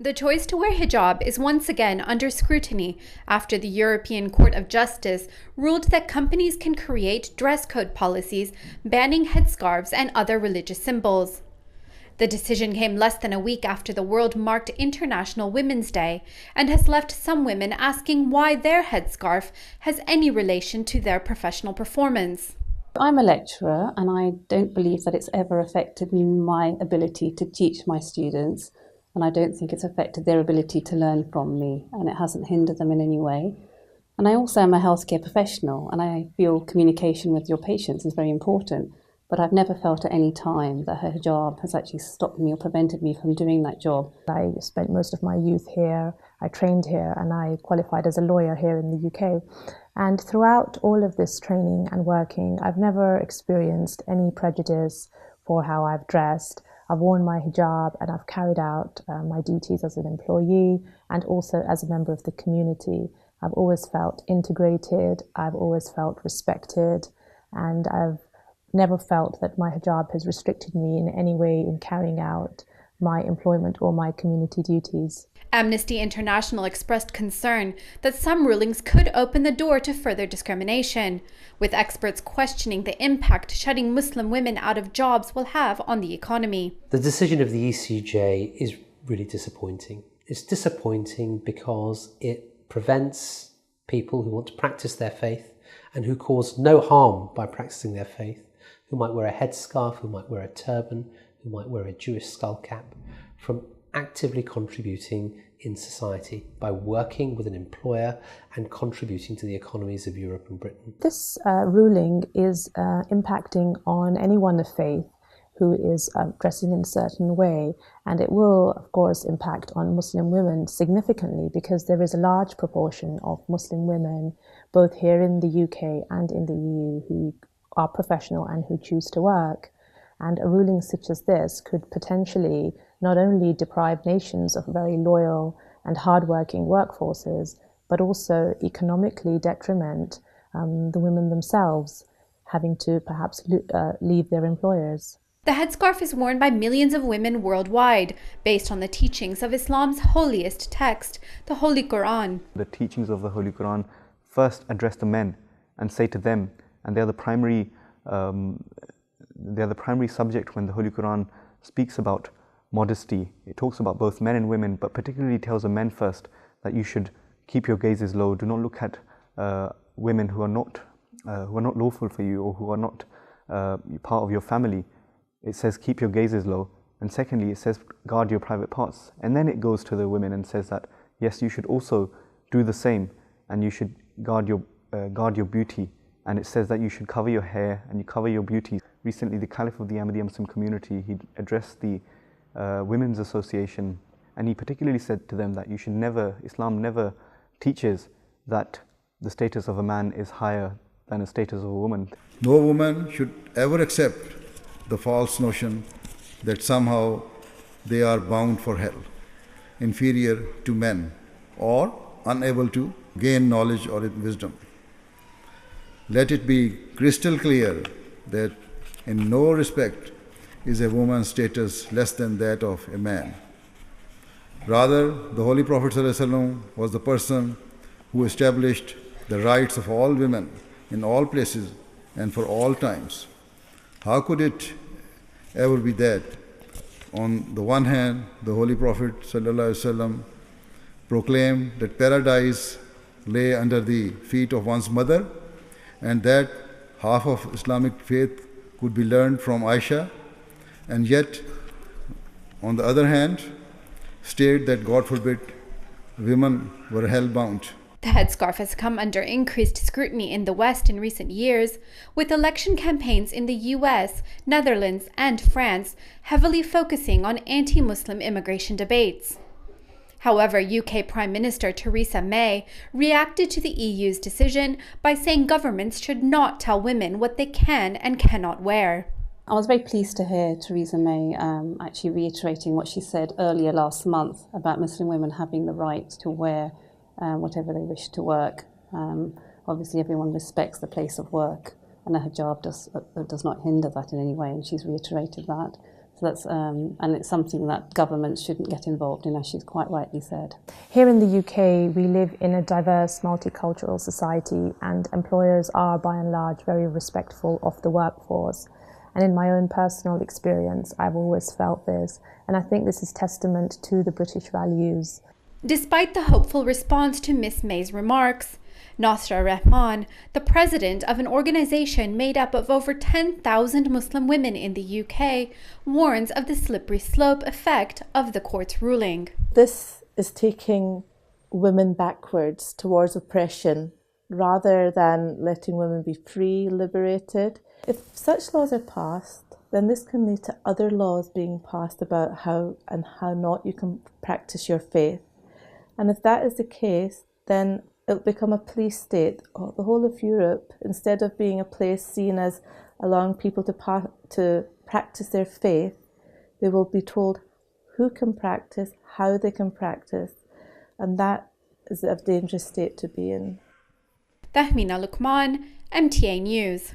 The choice to wear hijab is once again under scrutiny after the European Court of Justice ruled that companies can create dress code policies banning headscarves and other religious symbols. The decision came less than a week after the world marked International Women's Day and has left some women asking why their headscarf has any relation to their professional performance. I'm a lecturer and I don't believe that it's ever affected my ability to teach my students. And I don't think it's affected their ability to learn from me, and it hasn't hindered them in any way. And I also am a healthcare professional, and I feel communication with your patients is very important, but I've never felt at any time that her hijab has actually stopped me or prevented me from doing that job. I spent most of my youth here, I trained here, and I qualified as a lawyer here in the UK. And throughout all of this training and working, I've never experienced any prejudice for how I've dressed. I've worn my hijab and I've carried out my duties as an employee and also as a member of the community. I've always felt integrated, I've always felt respected, and I've never felt that my hijab has restricted me in any way in carrying out my employment or my community duties. Amnesty International expressed concern that some rulings could open the door to further discrimination, with experts questioning the impact shutting Muslim women out of jobs will have on the economy. The decision of the ECJ is really disappointing. It's disappointing because it prevents people who want to practice their faith and who cause no harm by practicing their faith, who might wear a headscarf, who might wear a turban, who might wear a Jewish skull cap, from actively contributing in society by working with an employer and contributing to the economies of Europe and Britain. This ruling is impacting on anyone of faith who is dressing in a certain way, and it will of course impact on Muslim women significantly because there is a large proportion of Muslim women both here in the UK and in the EU who are professional and who choose to work. And a ruling such as this could potentially not only deprive nations of very loyal and hardworking workforces, but also economically detriment the women themselves, having to perhaps leave their employers. The headscarf is worn by millions of women worldwide, based on the teachings of Islam's holiest text, the Holy Quran. The teachings of the Holy Quran first address the men and say to them, and they are the primary subject when the Holy Quran speaks about modesty. It talks about both men and women, but particularly tells the men first that you should keep your gazes low. Do not look at women who are not lawful for you or who are not part of your family. It says keep your gazes low. And secondly, it says guard your private parts. And then it goes to the women and says that yes, you should also do the same, and you should guard your beauty. And it says that you should cover your hair and you cover your beauty. Recently, the Caliph of the Ahmadi Muslim community, he addressed the Women's Association, and he particularly said to them that Islam never teaches that the status of a man is higher than the status of a woman. No woman should ever accept the false notion that somehow they are bound for hell, inferior to men, or unable to gain knowledge or wisdom. Let it be crystal clear that in no respect is a woman's status less than that of a man. Rather, the Holy Prophet ﷺ was the person who established the rights of all women in all places and for all times. How could it ever be that, on the one hand, the Holy Prophet ﷺ proclaimed that paradise lay under the feet of one's mother, and that half of Islamic faith could be learned from Aisha, and yet, on the other hand, state that, God forbid, women were hell-bound. The headscarf has come under increased scrutiny in the West in recent years, with election campaigns in the US, Netherlands, and France heavily focusing on anti-Muslim immigration debates. However, UK Prime Minister Theresa May reacted to the EU's decision by saying governments should not tell women what they can and cannot wear. I was very pleased to hear Theresa May actually reiterating what she said earlier last month about Muslim women having the right to wear whatever they wish to work. Obviously, everyone respects the place of work, and a hijab does not hinder that in any way, and she's reiterated that. So that's and it's something that governments shouldn't get involved in, as she's quite rightly said. Here in the UK, we live in a diverse, multicultural society, and employers are, by and large, very respectful of the workforce. And in my own personal experience, I've always felt this, and I think this is testament to the British values. Despite the hopeful response to Ms. May's remarks, Nasra Rahman, the president of an organization made up of over 10,000 Muslim women in the UK, warns of the slippery slope effect of the court's ruling. This is taking women backwards towards oppression rather than letting women be free, liberated. If such laws are passed, then this can lead to other laws being passed about how and how not you can practice your faith. And if that is the case, then it'll become a police state. The whole of Europe, instead of being a place seen as allowing people to practice their faith, they will be told who can practice, how they can practice, and that is a dangerous state to be in. Tahmina Luqman, MTA News.